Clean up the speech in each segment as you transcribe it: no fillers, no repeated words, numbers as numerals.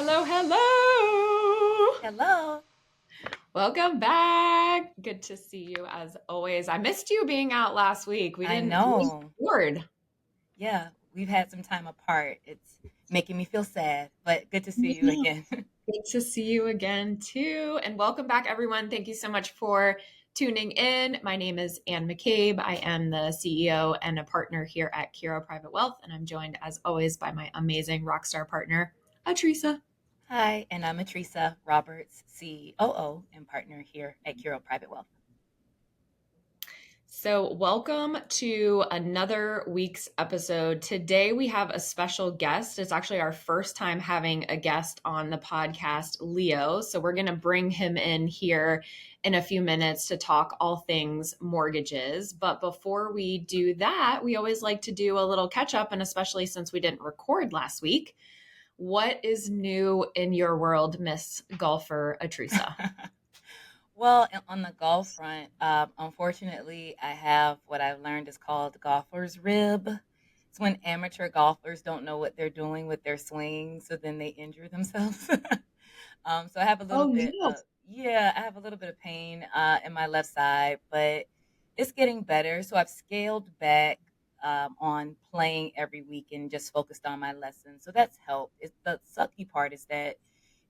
Hello, hello. Hello. Welcome back. Good to see you as always. I missed you being out last week. We I didn't know. record. Yeah, we've had some time apart. It's making me feel sad, but good to see you Yeah. again. Good to see you again too. And welcome back, everyone. Thank you so much for tuning in. My name is Ann McCabe. I am the CEO and a partner here at Curo Private Wealth, and I'm joined as always by my amazing rockstar partner, Atrisa. Hi, and I'm Teresa Roberts, COO and partner here at Curo Private Wealth. So, welcome to another week's episode. Today, we have a special guest. It's actually our first time having a guest on the podcast, Leo. So, we're going to bring him in here in a few minutes to talk all things mortgages. But before we do that, we always like to do a little catch up, and especially since we didn't record last week, what is new in your world, Miss Golfer Atrisa? Well, on the golf front, unfortunately, I have what I've learned is called golfer's rib. It's when amateur golfers don't know what they're doing with their swing, so then they injure themselves. So I have a little Oh, bit no. of, yeah, I have a little bit of pain in my left side, but it's getting better. So I've scaled back on playing every week and just focused on my lessons. So that's helped. The sucky part is that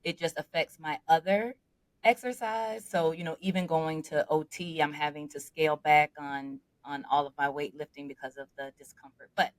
it just affects my other exercise. So, even going to OT, I'm having to scale back on all of my weightlifting because of the discomfort. But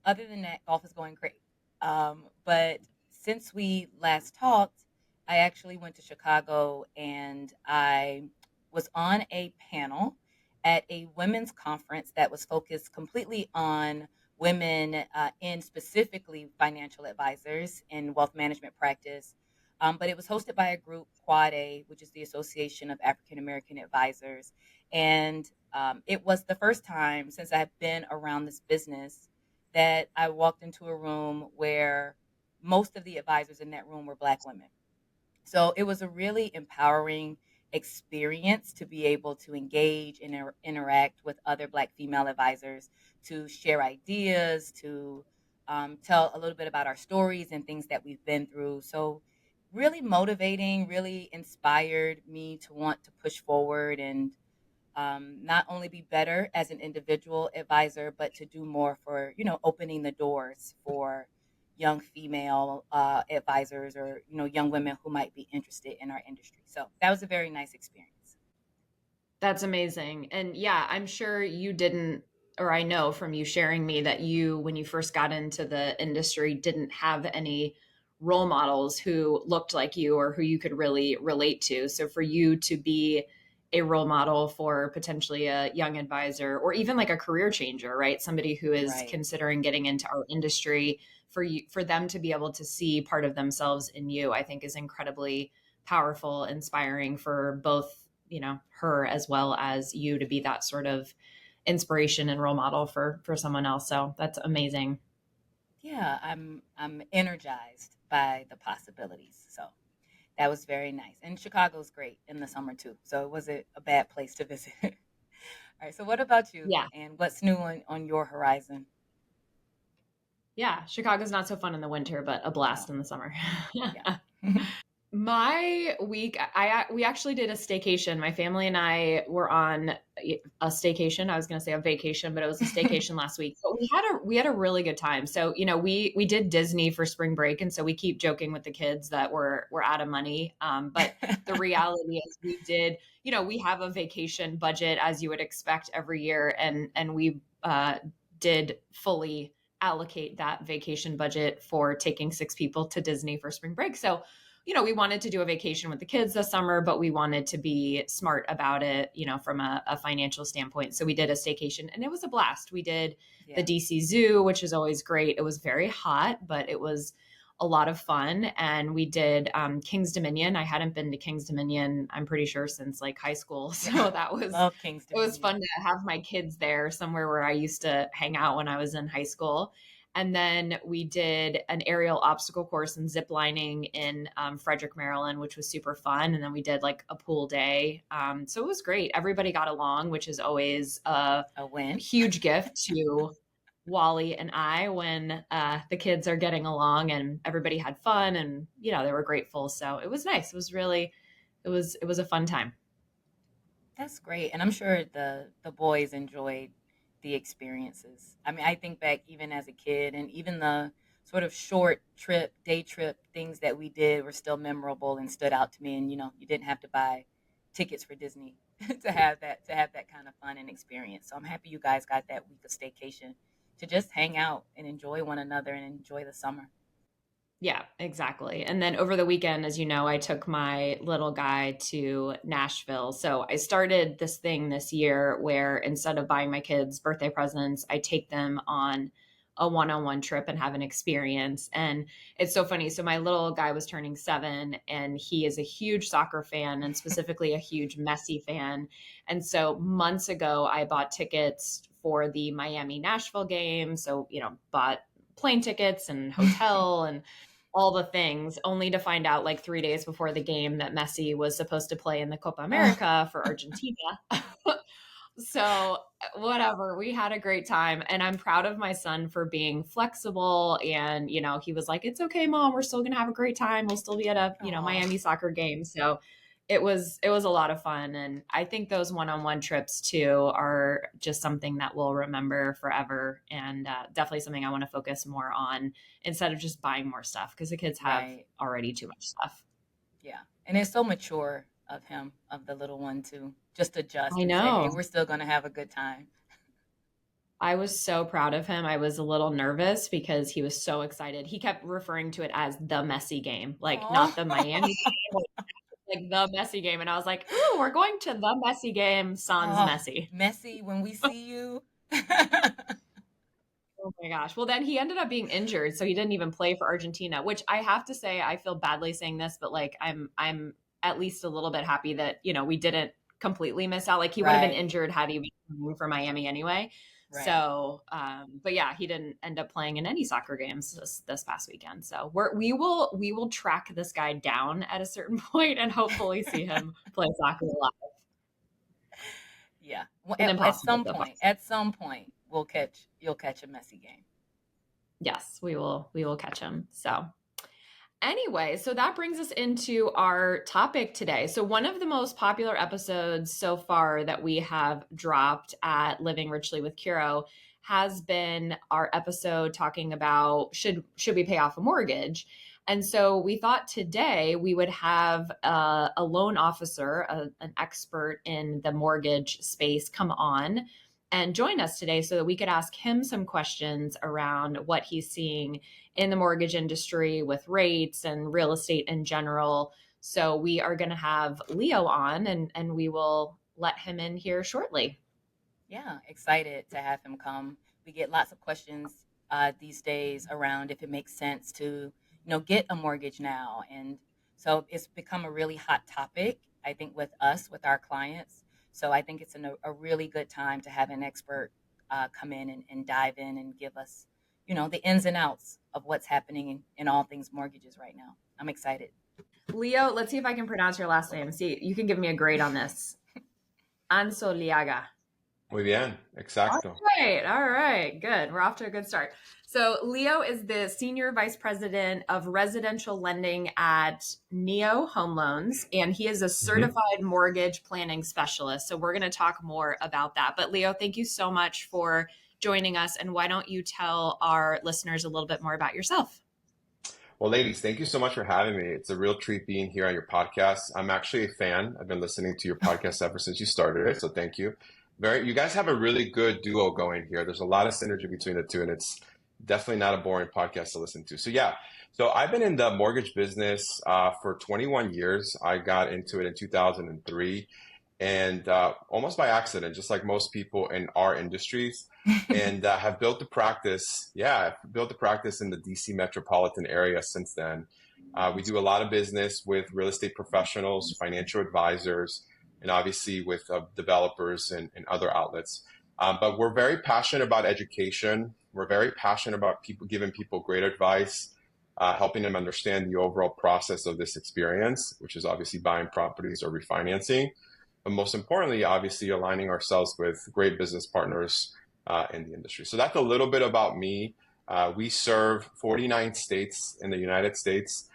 other than that, golf is going great. But since we last talked, I actually went to Chicago and I was on a panel at a women's conference that was focused completely on women in specifically financial advisors in wealth management practice. But it was hosted by a group, Quad A, which is the Association of African American Advisors. And it was the first time since I've been around this business that I walked into a room where most of the advisors in that room were Black women. So it was a really empowering experience to be able to engage and interact with other Black female advisors, to share ideas, to tell a little bit about our stories and things that we've been through. So, really motivating, really inspired me to want to push forward and not only be better as an individual advisor, but to do more for, opening the doors for young female advisors or, young women who might be interested in our industry. So that was a very nice experience. That's amazing. And yeah, I'm sure you didn't, or I know from you sharing me that you, when you first got into the industry, didn't have any role models who looked like you or who you could really relate to. So for you to be a role model for potentially a young advisor or even like a career changer, right? Somebody who is Right. considering getting into our industry, for you, for them to be able to see part of themselves in you, I think is incredibly powerful, inspiring for both, her as well as you to be that sort of inspiration and role model for someone else. So that's amazing. Yeah, I'm energized by the possibilities. So that was very nice. And Chicago's great in the summer too. So it wasn't a bad place to visit. All right. So what about you? Yeah. And what's new on your horizon? Yeah. Chicago's not so fun in the winter, but a Oh, blast in the summer. yeah. My week, we actually did a staycation. My family and I were on a staycation. I was going to say a vacation, but it was a staycation last week. But we had a really good time. So we did Disney for spring break, and so we keep joking with the kids that we're out of money. But the reality is, we have a vacation budget as you would expect every year, and we did fully allocate that vacation budget for taking six people to Disney for spring break. So we wanted to do a vacation with the kids this summer, but we wanted to be smart about it, from a financial standpoint. So we did a staycation and it was a blast. We did the Yeah. DC Zoo, which is always great. It was very hot, but it was a lot of fun. And we did King's Dominion. I hadn't been to King's Dominion, I'm pretty sure, since like high school. So that was Love King's it was Dominion. fun to have my kids there, somewhere where I used to hang out when I was in high school. And then we did an aerial obstacle course and zip lining in Frederick, Maryland, which was super fun. And then we did like a pool day. So it was great. Everybody got along, which is always a A win. huge gift to. Wally and I when the kids are getting along and everybody had fun and they were grateful. So it was nice. It was really it was a fun time. That's great, and I'm sure the boys enjoyed the experiences. I mean, I think back even as a kid, and even the sort of short trip, day trip things that we did were still memorable and stood out to me. And you didn't have to buy tickets for Disney to have that kind of fun and experience. So I'm happy you guys got that week of staycation to just hang out and enjoy one another and enjoy the summer. Yeah, exactly. And then over the weekend, as you know, I took my little guy to Nashville. So I started this thing this year where instead of buying my kids birthday presents, I take them on a one-on-one trip and have an experience. And it's so funny. So my little guy was turning 7 and he is a huge soccer fan and specifically a huge Messi fan. And so months ago, I bought tickets for the Miami Nashville game. So, bought plane tickets and hotel and all the things, only to find out like 3 days before the game that Messi was supposed to play in the Copa America for Argentina. So, whatever, we had a great time. And I'm proud of my son for being flexible. And, he was like, it's okay, mom, we're still going to have a great time. We'll still be at a, Oh, Miami soccer game. So, it was a lot of fun. And I think those one-on-one trips too are just something that we'll remember forever. And definitely something I want to focus more on instead of just buying more stuff because the kids have right. already too much stuff. Yeah. And it's so mature of him, of the little one, to just adjust I and say, hey, know. we're still going to have a good time. I was so proud of him. I was a little nervous because he was so excited. He kept referring to it as the Messi game, like not the Oh, Miami game, like the Messi game. And I was like, ooh, we're going to the Messi game, sans oh, Messi. Messi, when we see you. Oh my gosh. Well, then he ended up being injured, so he didn't even play for Argentina, which I have to say I feel badly saying this, but like I'm at least a little bit happy that, we didn't completely miss out. Like he would have been Right, injured had he been playing for Miami anyway. right. So, but yeah, he didn't end up playing in any soccer games this past weekend. So we will track this guy down at a certain point and hopefully see him play soccer live. Yeah. It's been impossible so far. At some point, you'll catch a Messi game. Yes, we will catch him. So anyway, so that brings us into our topic today. So, one of the most popular episodes so far that we have dropped at Living Richly with Curo has been our episode talking about should we pay off a mortgage? And so we thought today we would have a loan officer, an expert in the mortgage space, come on and join us today so that we could ask him some questions around what he's seeing in the mortgage industry with rates and real estate in general. So we are going to have Leo on and we will let him in here shortly. Yeah, excited to have him come. We get lots of questions these days around if it makes sense to, get a mortgage now, and so it's become a really hot topic. I think with us, with our clients. So I think it's a really good time to have an expert come in and dive in and give us, the ins and outs of what's happening in all things mortgages right now. I'm excited. Leo, let's see if I can pronounce your last name. See, you can give me a grade on this. Anzoleaga. Muy bien, All exacto. right. All right. Good. We're off to a good start. So, Leo is the Senior Vice President of Residential Lending at Neo Home Loans, and he is a hmm certified mortgage planning specialist. So, we're going to talk more about that. But, Leo, thank you so much for joining us. And why don't you tell our listeners a little bit more about yourself? Well, ladies, thank you so much for having me. It's a real treat being here on your podcast. I'm actually a fan. I've been listening to your podcast ever since you started it, so thank you. You guys have a really good duo going here. There's a lot of synergy between the two, and it's definitely not a boring podcast to listen to. So yeah, so I've been in the mortgage business for 21 years. I got into it in 2003, and almost by accident, just like most people in our industries, and have built the practice. Yeah, I've built the practice in the DC metropolitan area since then. We do a lot of business with real estate professionals, financial advisors, and obviously with developers and other outlets. But we're very passionate about education. We're very passionate about people giving people great advice, helping them understand the overall process of this experience, which is obviously buying properties or refinancing. But most importantly, obviously aligning ourselves with great business partners in the industry. So that's a little bit about me. We serve 49 states in the United States.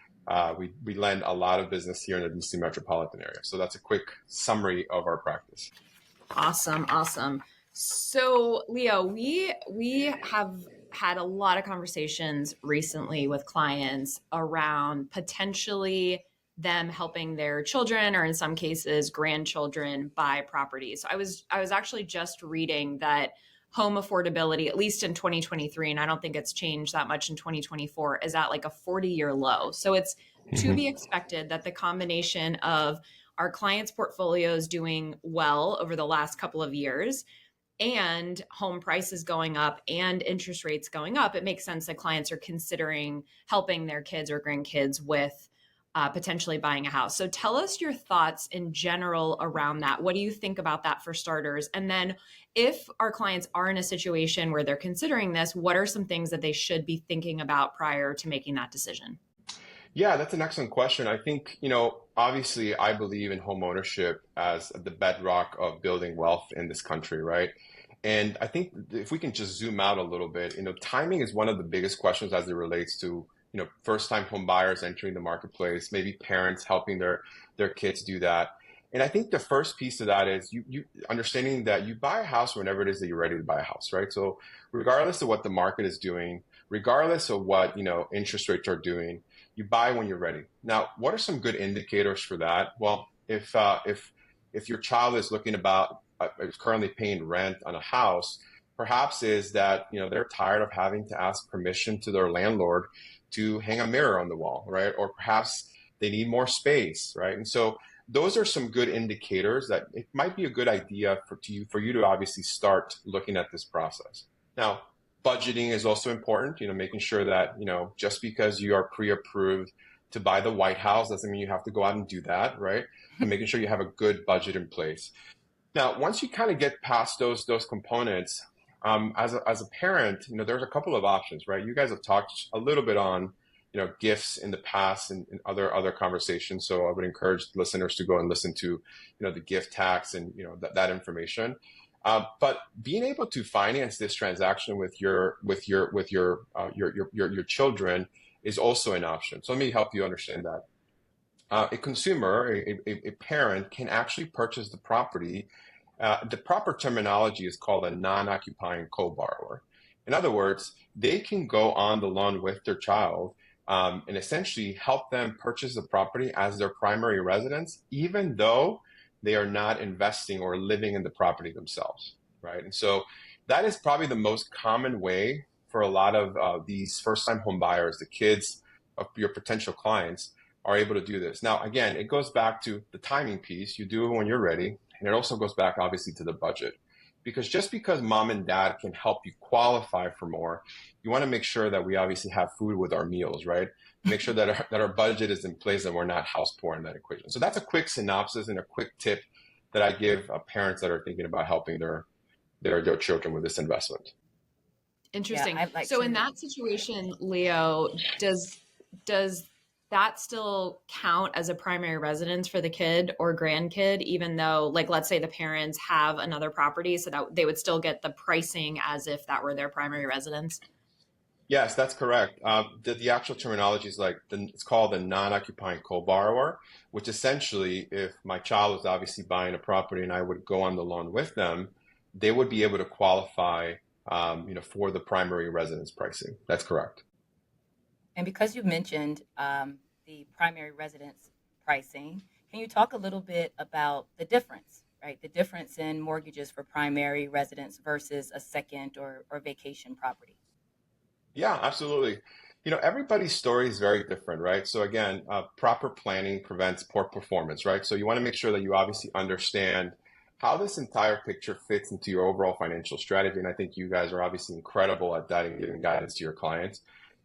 We lend a lot of business here in the DC metropolitan area. So that's a quick summary of our practice. Awesome. Awesome. So Leo, we have had a lot of conversations recently with clients around potentially them helping their children, or in some cases grandchildren, buy properties. So I was actually just reading that home affordability, at least in 2023, and I don't think it's changed that much in 2024, is at like a 40-year low. So it's to be expected that the combination of our clients' portfolios doing well over the last couple of years and home prices going up and interest rates going up, it makes sense that clients are considering helping their kids or grandkids with potentially buying a house. So tell us your thoughts in general around that. What do you think about that for starters? And then if our clients are in a situation where they're considering this, what are some things that they should be thinking about prior to making that decision? Yeah, that's an excellent question. I think, obviously I believe in home ownership as the bedrock of building wealth in this country, right? And I think if we can just zoom out a little bit, timing is one of the biggest questions as it relates to, first-time home buyers entering the marketplace, maybe parents helping their kids do that. And I think the first piece of that is you understanding that you buy a house whenever it is that you're ready to buy a house, right? So regardless of what the market is doing, regardless of what, interest rates are doing, you buy when you're ready. Now, what are some good indicators for that? Well, if your child is is currently paying rent on a house, perhaps is that they're tired of having to ask permission to their landlord to hang a mirror on the wall, right? Or perhaps they need more space, right? And so those are some good indicators that it might be a good idea for you to obviously start looking at this process. Now, budgeting is also important, making sure that, just because you are pre-approved to buy the White House doesn't mean you have to go out and do that, right? And making sure you have a good budget in place. Now, once you kind of get past those components, as a parent, there's a couple of options, right? You guys have talked a little bit on, gifts in the past and other conversations. So I would encourage listeners to go and listen to, the gift tax and, that information. But being able to finance this transaction with your children is also an option. So let me help you understand that. A consumer, a parent, can actually purchase the property. The proper terminology is called a non-occupying co-borrower. In other words, they can go on the loan with their child and essentially help them purchase the property as their primary residence, even though they are not investing or living in the property themselves, right? And so that is probably the most common way for a lot of these first-time home buyers, the kids of your potential clients, are able to do this. Now, again, it goes back to the timing piece. You do it when you're ready. And it also goes back, obviously, to the budget. Because just because mom and dad can help you qualify for more, you want to make sure that we obviously have food with our meals, right? Make sure that our budget is in place and we're not house poor in that equation. So that's a quick synopsis and a quick tip that I give parents that are thinking about helping their children with this investment. Interesting. Yeah, so in that situation, Leo, does that still count as a primary residence for the kid or grandkid, even though, like, let's say the parents have another property, so that they would still get the pricing as if that were their primary residence? Yes, that's correct. The actual terminology is it's called a non-occupying co-borrower, which essentially, if my child was obviously buying a property and I would go on the loan with them, they would be able to qualify, for the primary residence pricing. That's correct. And because you mentioned the primary residence pricing, can you talk a little bit about the difference, right? The difference in mortgages for primary residence versus a second or vacation property? Yeah, absolutely. Everybody's story is very different, right? So again, proper planning prevents poor performance, right? So you want to make sure that you obviously understand how this entire picture fits into your overall financial strategy. And I think you guys are obviously incredible at that and giving guidance to your clients.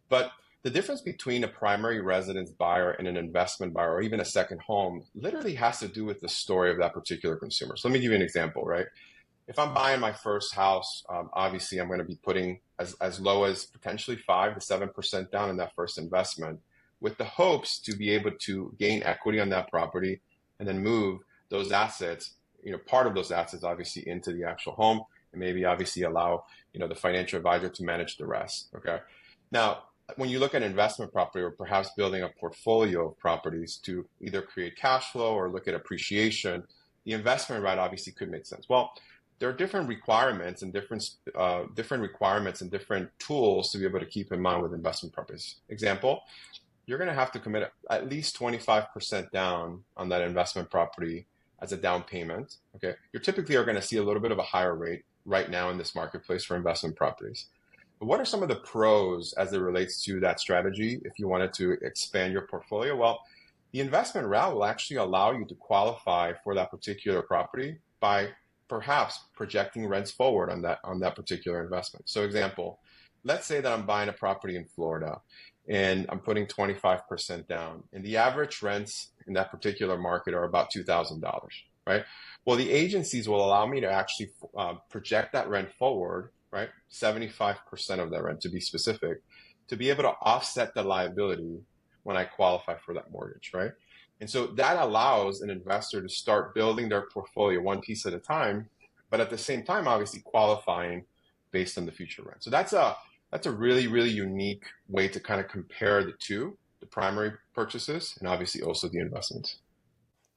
But the difference between a primary residence buyer and an investment buyer, or even a second home, literally has to do with the story of that particular consumer. So let me give you an example, right? If I'm buying my first house, obviously I'm going to be putting as low as potentially 5 to 7% down in that first investment, with the hopes to be able to gain equity on that property and then move those assets, part of those assets obviously into the actual home and maybe obviously allow, the financial advisor to manage the rest. Okay. Now, when you look at investment property or perhaps building a portfolio of properties to either create cash flow or look at appreciation, the investment right obviously could make sense. Well, there are different requirements and different tools to be able to keep in mind with investment properties. Example, you're going to have to commit at least 25% down on that investment property as a down payment. Okay, you typically are going to see a little bit of a higher rate right now in this marketplace for investment properties. But what are some of the pros as it relates to that strategy if you wanted to expand your portfolio? Well, the investment route will actually allow you to qualify for that particular property by perhaps projecting rents forward on that particular investment. So example, let's say that I'm buying a property in Florida and I'm putting 25% down, and the average rents in that particular market are about $2,000, right? Well, the agencies will allow me to actually project that rent forward, right? 75% of that rent to be specific, to be able to offset the liability when I qualify for that mortgage, right? And so that allows an investor to start building their portfolio one piece at a time, but at the same time, obviously qualifying based on the future rent. So that's a really, really unique way to kind of compare the two, the primary purchases and obviously also the investments.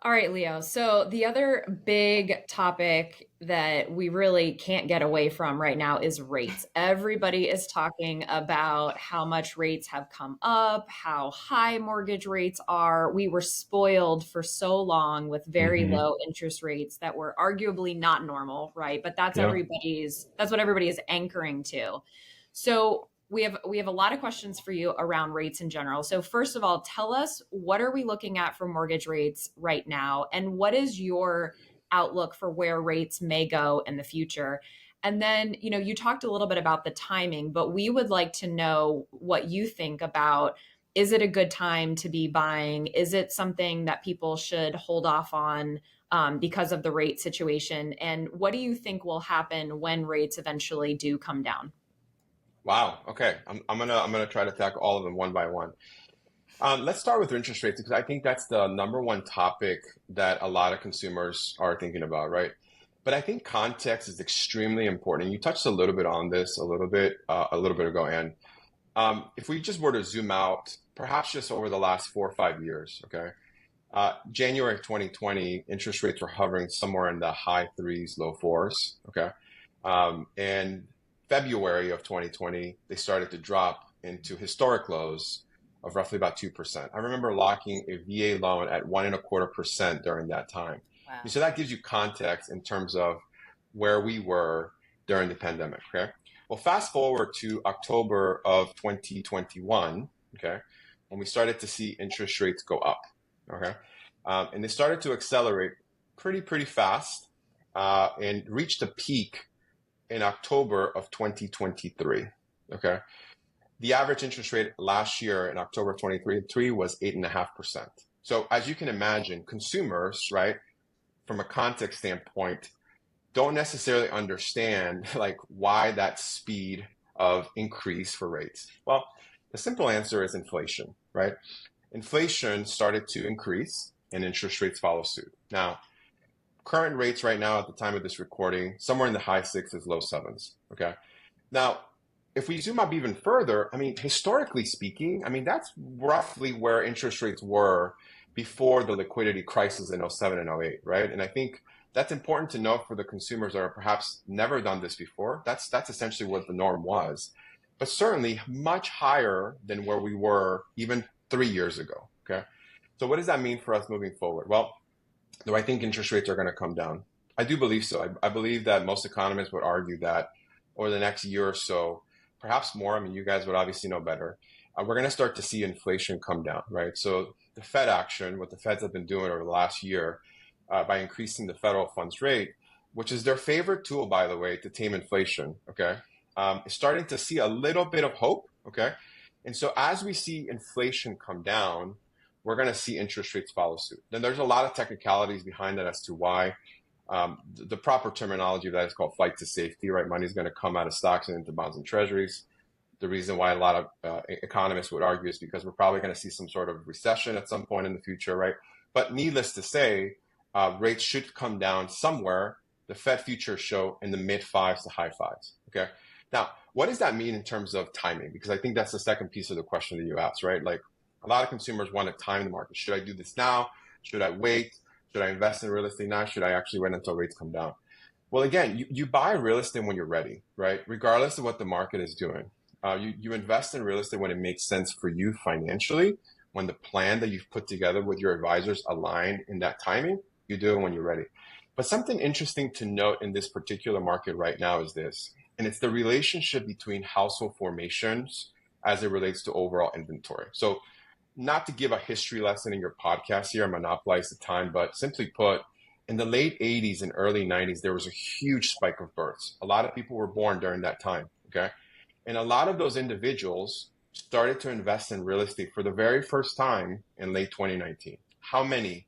All right, Leo. So the other big topic that we really can't get away from right now is rates. Everybody is talking about how much rates have come up, how high mortgage rates are. We were spoiled for so long with very low interest rates that were arguably not normal, right? But that's that's what everybody is anchoring to. So we have a lot of questions for you around rates in general. So first of all, tell us, what are we looking at for mortgage rates right now? And what is your outlook for where rates may go in the future? And then, you talked a little bit about the timing, but we would like to know what you think about, is it a good time to be buying? Is it something that people should hold off on because of the rate situation? And what do you think will happen when rates eventually do come down? Wow. Okay. I'm gonna try to tackle all of them one by one. Let's start with interest rates because I think that's the number one topic that a lot of consumers are thinking about, right? But I think context is extremely important. You touched a little bit on this a little bit ago, and if we just were to zoom out, perhaps just over the last 4 or 5 years, okay? January of 2020, interest rates were hovering somewhere in the high threes, low fours, okay? And February of 2020, they started to drop into historic lows of roughly about 2%. I remember locking a VA loan at 1.25% during that time. Wow. So that gives you context in terms of where we were during the pandemic, okay? Well, fast forward to October of 2021, okay, when we started to see interest rates go up, okay? And they started to accelerate pretty fast and reached a peak in October of 2023, okay? The average interest rate last year in October of 2023 was 8.5%. So as you can imagine, consumers, right, from a context standpoint, don't necessarily understand like why that speed of increase for rates. Well, the simple answer is inflation, right? Inflation started to increase and interest rates follow suit. Now, current rates right now at the time of this recording, somewhere in the high sixes, low sevens, okay? Now, if we zoom up even further, I mean, historically speaking, I mean, that's roughly where interest rates were before the liquidity crisis in 07 and 08, right? And I think that's important to note for the consumers that are perhaps never done this before. That's essentially what the norm was, but certainly much higher than where we were even 3 years ago, okay? So what does that mean for us moving forward? Well, do I think interest rates are going to come down? I do believe so. I believe that most economists would argue that over the next year or so, perhaps more, I mean, you guys would obviously know better, we're going to start to see inflation come down, right? So the Fed action, what the Feds have been doing over the last year by increasing the federal funds rate, which is their favorite tool, by the way, to tame inflation, okay, is starting to see a little bit of hope, okay? And so as we see inflation come down, we're going to see interest rates follow suit. Then there's a lot of technicalities behind that as to why. The proper terminology of that is called flight to safety, right? Money is going to come out of stocks and into bonds and treasuries. The reason why a lot of economists would argue is because we're probably going to see some sort of recession at some point in the future, right? But needless to say, rates should come down somewhere The Fed futures show in the mid fives to high fives. Okay. Now, what does that mean in terms of timing? Because I think that's the second piece of the question that you asked, right? Like a lot of consumers want to time the market. Should I do this now? Should I wait? Should I invest in real estate now? Should I actually wait until rates come down? Well, again, you buy real estate when you're ready, right? Regardless of what the market is doing. You invest in real estate when it makes sense for you financially, when the plan that you've put together with your advisors align in that timing. You do it when you're ready. But something interesting to note in this particular market right now is this, and it's the relationship between household formations as it relates to overall inventory. So not to give a history lesson in your podcast here, monopolize the time, but simply put, in the late 80s and early 90s, there was a huge spike of births. A lot of people were born during that time, okay? And a lot of those individuals started to invest in real estate for the very first time in late 2019. How many?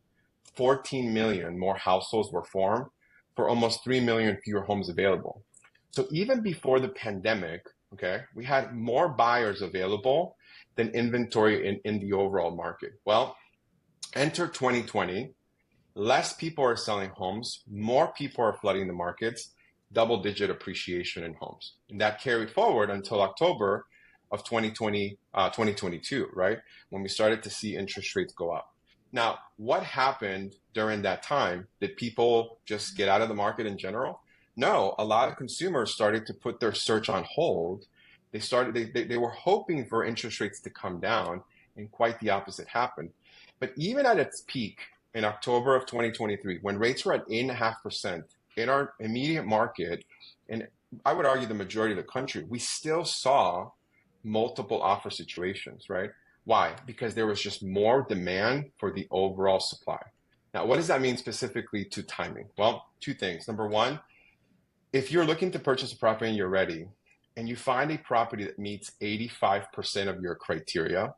14 million more households were formed for almost 3 million fewer homes available. So even before the pandemic, okay, we had more buyers available than inventory in the overall market. Well, enter 2020, less people are selling homes, more people are flooding the markets, double-digit appreciation in homes. And that carried forward until October of 2022, right? When we started to see interest rates go up. Now, what happened during that time? Did people just get out of the market in general? No, a lot of consumers started to put their search on hold. They were hoping for interest rates to come down, and quite the opposite happened. But even at its peak in October of 2023, when rates were at 8.5% in our immediate market, and I would argue the majority of the country, we still saw multiple offer situations, right? Why? Because there was just more demand for the overall supply. Now, what does that mean specifically to timing? Well, two things. Number one, if you're looking to purchase a property and you're ready, and you find a property that meets 85% of your criteria,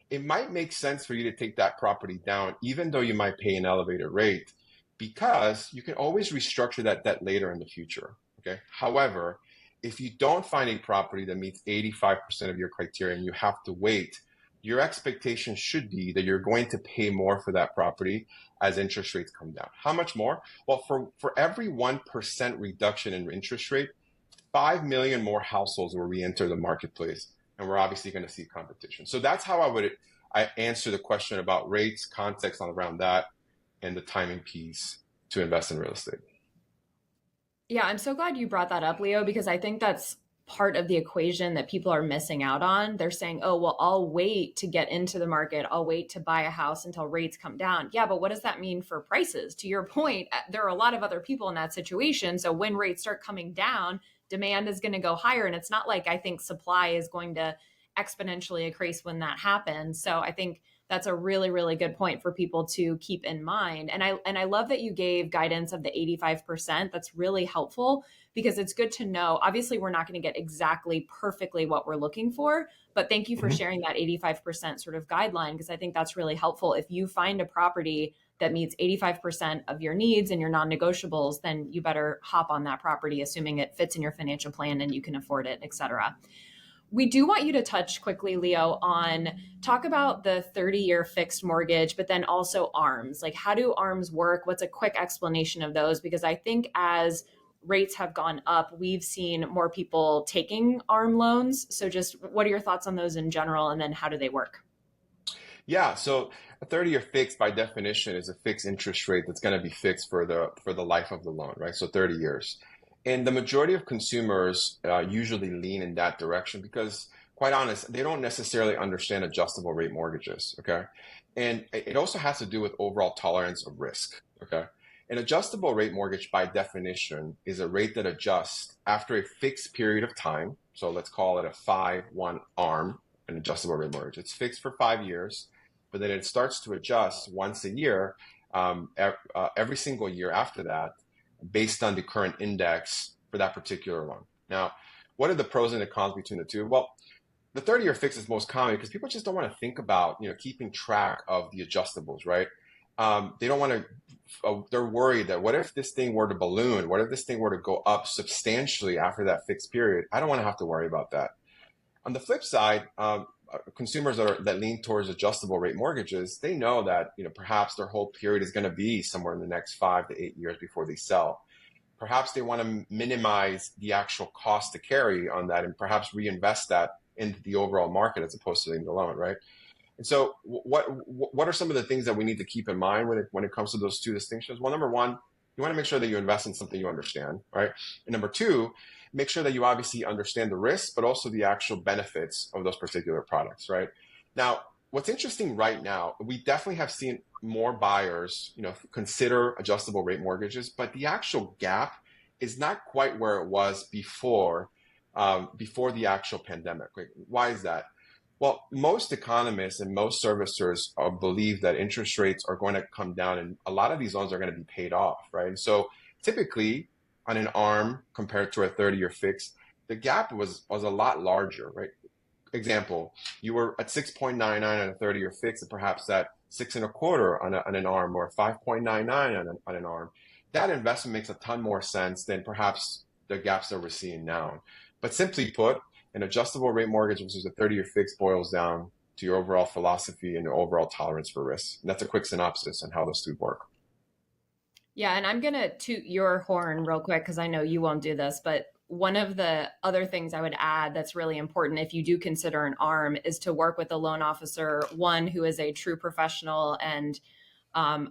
it might make sense for you to take that property down, even though you might pay an elevated rate, because you can always restructure that debt later in the future. Okay. However, if you don't find a property that meets 85% of your criteria and you have to wait, your expectation should be that you're going to pay more for that property as interest rates come down. How much more? Well, for every 1% reduction in interest rate, 5 million more households will re-enter the marketplace, and we're obviously going to see competition. So that's how I answer the question about rates, context around that, and the timing piece to invest in real estate. Yeah, I'm so glad you brought that up, Leo, because I think that's part of the equation that people are missing out on. They're saying, oh, well, I'll wait to get into the market. I'll wait to buy a house until rates come down. Yeah, but what does that mean for prices? To your point, there are a lot of other people in that situation. So when rates start coming down, demand is going to go higher. And it's not like I think supply is going to exponentially increase when that happens. So I think that's a really, really good point for people to keep in mind. And I love that you gave guidance of the 85%. That's really helpful because it's good to know. Obviously, we're not going to get exactly perfectly what we're looking for, but thank you for sharing that 85% sort of guideline, because I think that's really helpful. If you find a property that meets 85% of your needs and your non-negotiables, then you better hop on that property, assuming it fits in your financial plan and you can afford it, et cetera. We do want you to touch quickly, Leo, on talk about the 30-year fixed mortgage, but then also ARMs. Like, how do ARMs work? What's a quick explanation of those? Because I think as rates have gone up, we've seen more people taking ARM loans. So just what are your thoughts on those in general? And then how do they work? Yeah, so a 30-year fixed by definition is a fixed interest rate that's going to be fixed for the life of the loan, right? So 30 years. And the majority of consumers usually lean in that direction because, quite honest, they don't necessarily understand adjustable rate mortgages, okay? And it also has to do with overall tolerance of risk, okay? An adjustable rate mortgage, by definition, is a rate that adjusts after a fixed period of time. So let's call it a 5-1 ARM, an adjustable rate mortgage. It's fixed for 5 years, but then it starts to adjust once a year, every single year after that, based on the current index for that particular loan. Now, what are the pros and the cons between the two? Well, the 30-year fix is most common because people just don't want to think about, keeping track of the adjustables, right? They don't want to, they're worried that what if this thing were to balloon? What if this thing were to go up substantially after that fixed period? I don't want to have to worry about that. On the flip side, consumers that lean towards adjustable rate mortgages, they know that perhaps their whole period is going to be somewhere in the next 5 to 8 years before they sell. perhaps they want to minimize the actual cost to carry on that and perhaps reinvest that into the overall market as opposed to the loan, right? And so what are some of the things that we need to keep in mind when it comes to those two distinctions? Well, number one, you want to make sure that you invest in something you understand, right? And number two, make sure that you obviously understand the risks, but also the actual benefits of those particular products, right? Now, what's interesting right now, we definitely have seen more buyers, consider adjustable rate mortgages, but the actual gap is not quite where it was before the actual pandemic. Right? Why is that? Well, most economists and most servicers believe that interest rates are going to come down and a lot of these loans are going to be paid off, right? And so typically on an ARM compared to a 30-year fix, the gap was a lot larger, right? Example, you were at 6.99 on a 30-year fix and perhaps at 6.25 on an ARM or 5.99 on an ARM. That investment makes a ton more sense than perhaps the gaps that we're seeing now. But simply put, an adjustable rate mortgage versus a 30-year fix boils down to your overall philosophy and your overall tolerance for risk. And that's a quick synopsis on how those two work. Yeah, and I'm going to toot your horn real quick because I know you won't do this, but one of the other things I would add that's really important if you do consider an ARM is to work with a loan officer, one who is a true professional and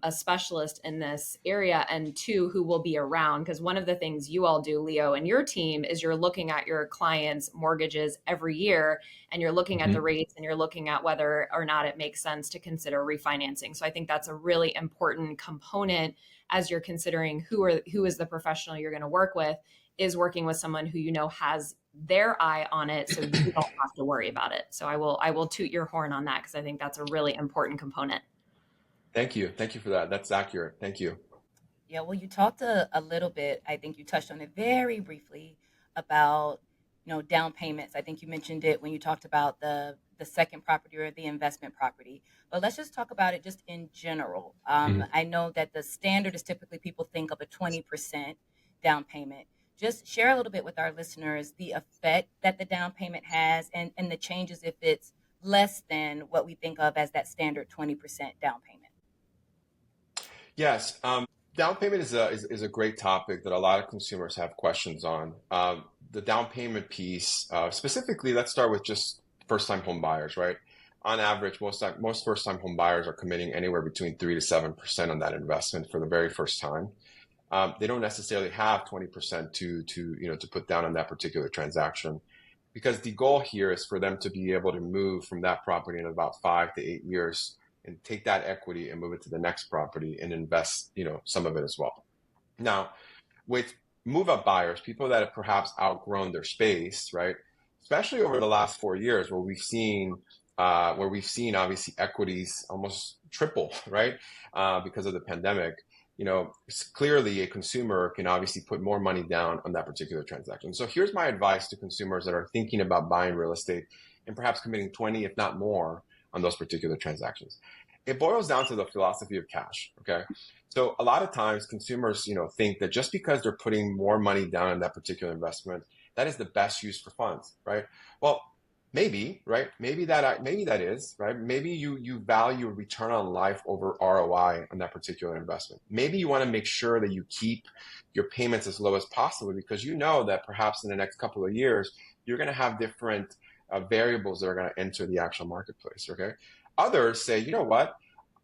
a specialist in this area, and two, who will be around. Because one of the things you all do, Leo, and your team is you're looking at your clients' mortgages every year, and you're looking at the rates, and you're looking at whether or not it makes sense to consider refinancing. So I think that's a really important component as you're considering who is the professional you're going to work with, is working with someone who has their eye on it, so you don't have to worry about it. So I will toot your horn on that because I think that's a really important component. Thank you for that. That's accurate. Thank you. Yeah, well, you talked a little bit, I think you touched on it very briefly about, down payments. I think you mentioned it when you talked about the second property or the investment property. But let's just talk about it just in general. I know that the standard is typically people think of a 20% down payment. Just share a little bit with our listeners the effect that the down payment has and the changes if it's less than what we think of as that standard 20% down payment. Yes, down payment is a great topic that a lot of consumers have questions on. The down payment piece, specifically, let's start with just first-time home buyers, right? On average, most first-time home buyers are committing anywhere between 3 to 7% on that investment for the very first time. They don't necessarily have 20% to put down on that particular transaction, because the goal here is for them to be able to move from that property in about 5 to 8 years and take that equity and move it to the next property and invest, some of it as well. Now, with move-up buyers, people that have perhaps outgrown their space, right? Especially over the last 4 years, where we've seen obviously equities almost triple, right? Because of the pandemic. Clearly a consumer can obviously put more money down on that particular transaction. So here's my advice to consumers that are thinking about buying real estate and perhaps committing 20, if not more, on those particular transactions. It boils down to the philosophy of cash, okay? So a lot of times consumers, think that just because they're putting more money down in that particular investment, that is the best use for funds, right? Well, maybe, right? Maybe that is, right? Maybe you value return on life over ROI on that particular investment. Maybe you want to make sure that you keep your payments as low as possible because you know that perhaps in the next couple of years, you're going to have different variables that are going to enter the actual marketplace, okay? Others say, you know what?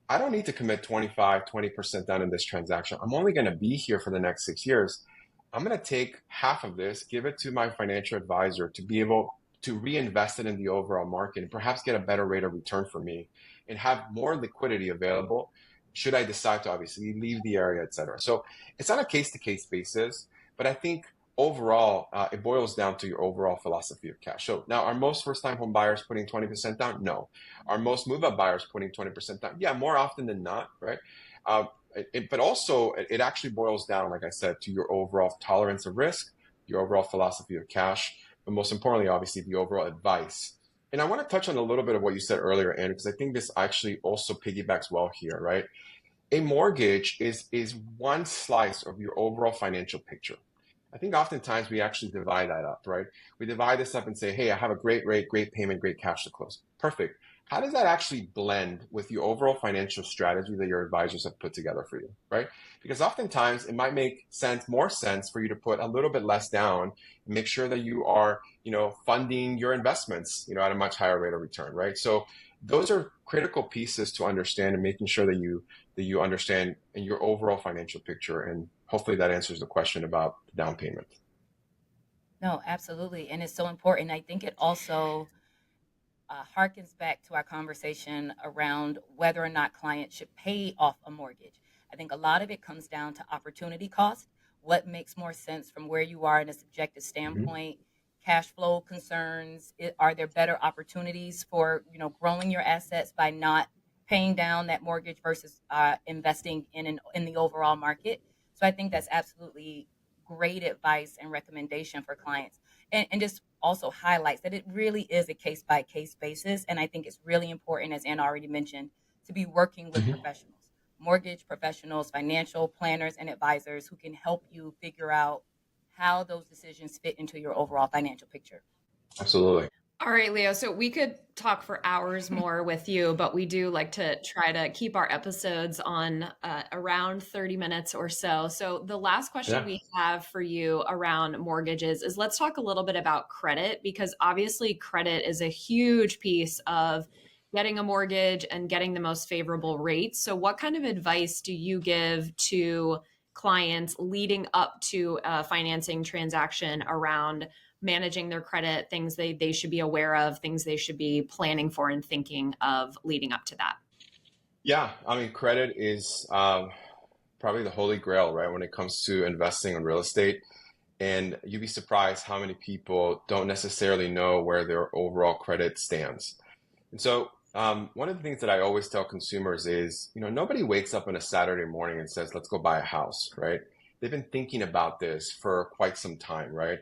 I don't need to commit 20% down in this transaction. I'm only going to be here for the next 6 years. I'm going to take half of this, give it to my financial advisor to be able to reinvest it in the overall market and perhaps get a better rate of return for me and have more liquidity available should I decide to obviously leave the area, et cetera. So it's on a case-to-case basis, but I think overall, it boils down to your overall philosophy of cash. So now, are most first-time home buyers putting 20% down? No. Are most move-up buyers putting 20% down? Yeah, more often than not, right? But also, it actually boils down, like I said, to your overall tolerance of risk, your overall philosophy of cash, but most importantly, obviously, the overall advice. And I want to touch on a little bit of what you said earlier, Andrew, because I think this actually also piggybacks well here, right? A mortgage is one slice of your overall financial picture. I think oftentimes we actually divide that up, right? We divide this up and say, hey, I have a great rate, great payment, great cash to close. perfect. How does that actually blend with the overall financial strategy that your advisors have put together for you, right? Because oftentimes it might make more sense for you to put a little bit less down and make sure that you are, funding your investments, at a much higher rate of return, right? So those are critical pieces to understand and making sure that you understand in your overall financial picture. And hopefully that answers the question about the down payment. No, absolutely. And it's so important. I think it also harkens back to our conversation around whether or not clients should pay off a mortgage. I think a lot of it comes down to opportunity cost. What makes more sense from where you are in a subjective Mhm. standpoint? Cash flow concerns. Are there better opportunities for growing your assets by not paying down that mortgage versus investing in the overall market? So I think that's absolutely great advice and recommendation for clients, and just also highlights that it really is a case by case basis. And I think it's really important, as Ann already mentioned, to be working with Mhm. professionals, mortgage professionals, financial planners, and advisors who can help you figure out how those decisions fit into your overall financial picture. Absolutely. All right, Leo. So we could talk for hours more with you, but we do like to try to keep our episodes on around 30 minutes or so. So the last question Yeah. we have for you around mortgages is, let's talk a little bit about credit, because obviously credit is a huge piece of getting a mortgage and getting the most favorable rates. So what kind of advice do you give to clients leading up to a financing transaction around managing their credit, things they should be aware of, things they should be planning for and thinking of leading up to that? Yeah. I mean, credit is probably the holy grail, right? When it comes to investing in real estate. And you'd be surprised how many people don't necessarily know where their overall credit stands. And so, one of the things that I always tell consumers is, nobody wakes up on a Saturday morning and says, let's go buy a house, right? They've been thinking about this for quite some time, right?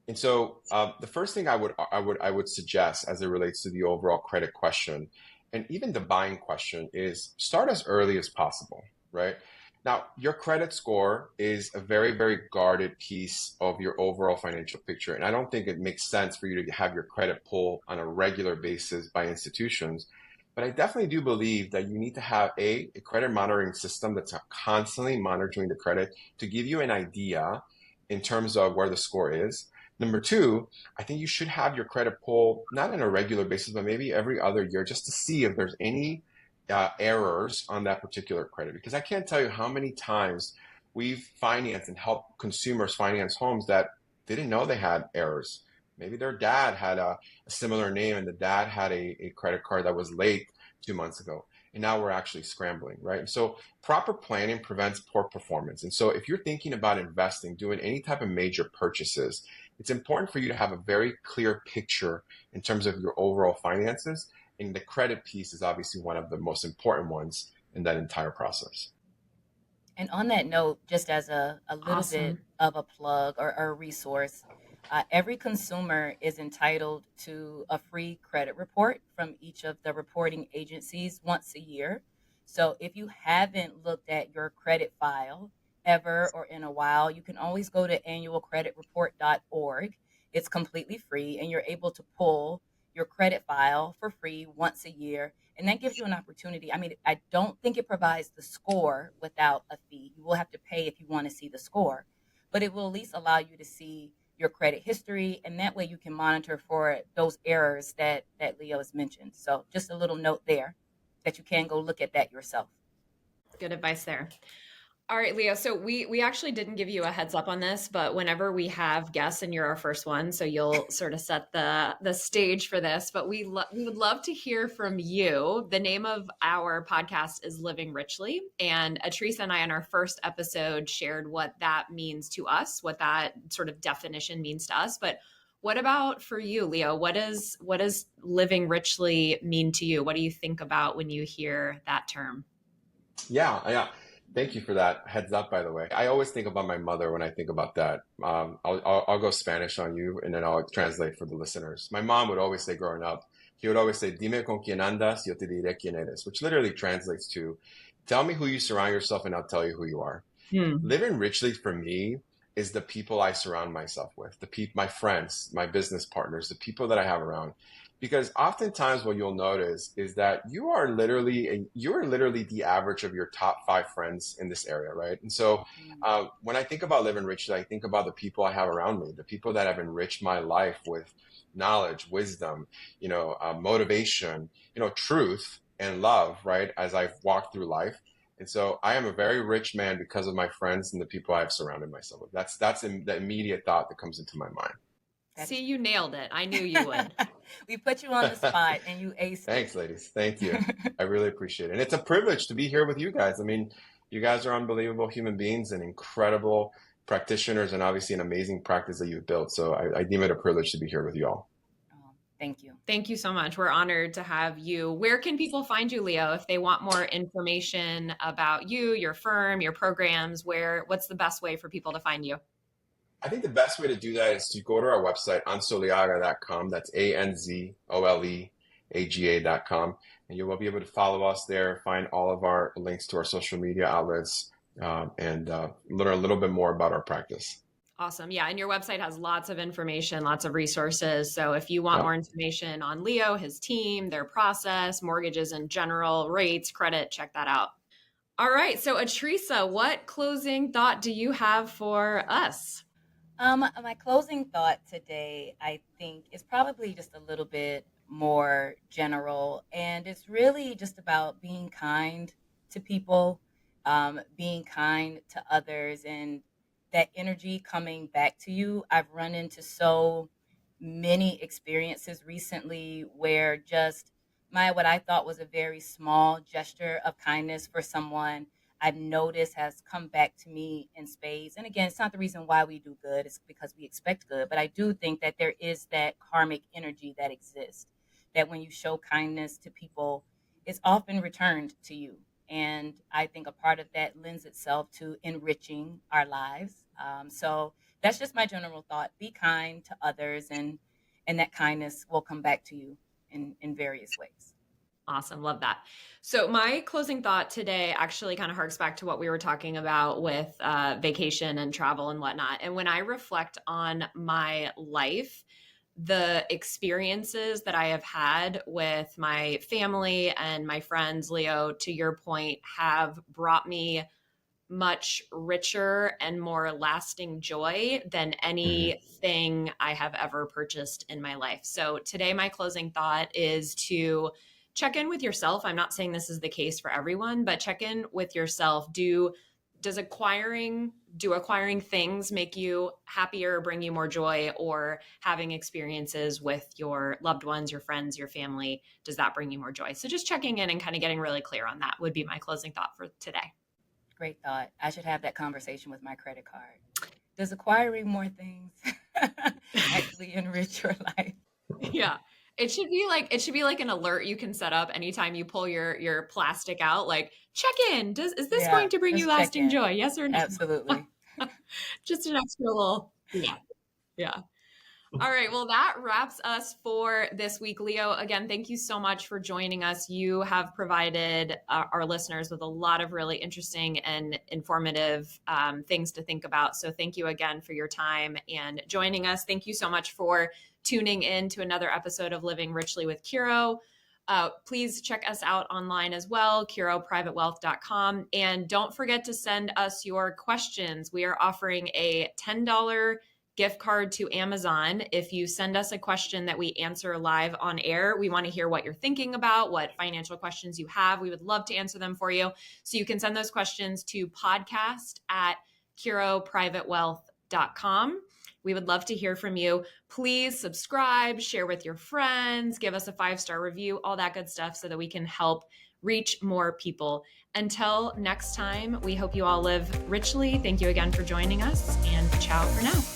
And so, the first thing I would suggest as it relates to the overall credit question, and even the buying question, is start as early as possible, right? Now, your credit score is a very, very guarded piece of your overall financial picture. And I don't think it makes sense for you to have your credit pulled on a regular basis by institutions. But I definitely do believe that you need to have a credit monitoring system that's constantly monitoring the credit to give you an idea in terms of where the score is. Number two, I think you should have your credit pulled not on a regular basis, but maybe every other year, just to see if there's any errors on that particular credit. Because I can't tell you how many times we've financed and helped consumers finance homes that didn't know they had errors. Maybe their dad had a similar name and the dad had a credit card that was late 2 months ago. And now we're actually scrambling, right? And so proper planning prevents poor performance. And so if you're thinking about investing, doing any type of major purchases, it's important for you to have a very clear picture in terms of your overall finances. And the credit piece is obviously one of the most important ones in that entire process. And on that note, just as a little bit Awesome. of a plug or a resource, every consumer is entitled to a free credit report from each of the reporting agencies once a year. So if you haven't looked at your credit file ever or in a while, you can always go to annualcreditreport.org. It's completely free, and you're able to pull your credit file for free once a year, and that gives you an opportunity. I mean, I don't think it provides the score without a fee. You will have to pay if you want to see the score, but it will at least allow you to see your credit history, and that way you can monitor for those errors that Leo has mentioned. So just a little note there that you can go look at that yourself. Good advice there. All right, Leo. So we actually didn't give you a heads up on this, but whenever we have guests, and you're our first one, so you'll sort of set the stage for this. But we would love to hear from you. The name of our podcast is Living Richly, and Atrice and I in our first episode shared what that means to us, what that sort of definition means to us. But what about for you, Leo? What does living richly mean to you? What do you think about when you hear that term? Yeah, yeah. Thank you for that heads up, by the way. I always think about my mother when I think about that. I'll go Spanish on you and then I'll translate for the listeners. My mom would always say growing up, she would always say, Dime con quién andas, yo te diré quién eres, which literally translates to, tell me who you surround yourself and I'll tell you who you are. Hmm. Living richly for me is the people I surround myself with, my friends, my business partners, the people that I have around. Because oftentimes what you'll notice is that you're literally the average of your top 5 friends in this area, right? And so when I think about living richly, I think about the people I have around me, the people that have enriched my life with knowledge, wisdom, motivation, truth and love, right? As I've walked through life. And so I am a very rich man because of my friends and the people I've surrounded myself with. That's the immediate thought that comes into my mind. See, you nailed it. I knew you would. We put you on the spot and you aced it. Thanks, ladies. Thank you. I really appreciate it. And it's a privilege to be here with you guys. I mean, you guys are unbelievable human beings and incredible practitioners, and obviously an amazing practice that you've built. So I deem it a privilege to be here with you all. Thank you. Thank you so much. We're honored to have you. Where can people find you, Leo, if they want more information about you, your firm, your programs? What's the best way for people to find you? I think the best way to do that is to go to our website, anzoleaga.com. That's ANZOLEAGA.com. And you will be able to follow us there, find all of our links to our social media outlets, and learn a little bit more about our practice. Awesome. Yeah. And your website has lots of information, lots of resources. So if you want more information on Leo, his team, their process, mortgages in general, rates, credit, check that out. All right. So Atrisa, what closing thought do you have for us? My closing thought today, I think, is probably just a little bit more general. And it's really just about being kind to people, being kind to others, and that energy coming back to you. I've run into so many experiences recently where just what I thought was a very small gesture of kindness for someone I've noticed has come back to me in spades. And again, it's not the reason why we do good, it's because we expect good. But I do think that there is that karmic energy that exists, that when you show kindness to people, it's often returned to you. And I think a part of that lends itself to enriching our lives. So that's just my general thought. Be kind to others, and that kindness will come back to you in various ways. Awesome. Love that. So my closing thought today actually kind of harks back to what we were talking about with vacation and travel and whatnot. And when I reflect on my life, the experiences that I have had with my family and my friends, Leo, to your point, have brought me much richer and more lasting joy than anything I have ever purchased in my life. So today, my closing thought is to check in with yourself. I'm not saying this is the case for everyone, but check in with yourself. Do acquiring things make you happier, bring you more joy, or having experiences with your loved ones, your friends, your family, does that bring you more joy? So just checking in and kind of getting really clear on that would be my closing thought for today. Great thought. I should have that conversation with my credit card. Does acquiring more things actually enrich your life? Yeah. It should be like an alert you can set up anytime you pull your plastic out, like check in. Is this going to bring you lasting joy? Yes or no? Absolutely. Just an extra little. Yeah. All right. Well, that wraps us for this week. Leo, again, thank you so much for joining us. You have provided our listeners with a lot of really interesting and informative things to think about. So thank you again for your time and joining us. Thank you so much for tuning in to another episode of Living Richly with Curo. Please check us out online as well, curoprivatewealth.com. And don't forget to send us your questions. We are offering a $10 gift card to Amazon. If you send us a question that we answer live on air, we want to hear what you're thinking about, what financial questions you have. We would love to answer them for you. So you can send those questions to podcast@curoprivatewealth.com. We would love to hear from you. Please subscribe, share with your friends, give us a 5-star review, all that good stuff so that we can help reach more people. Until next time, we hope you all live richly. Thank you again for joining us, and ciao for now.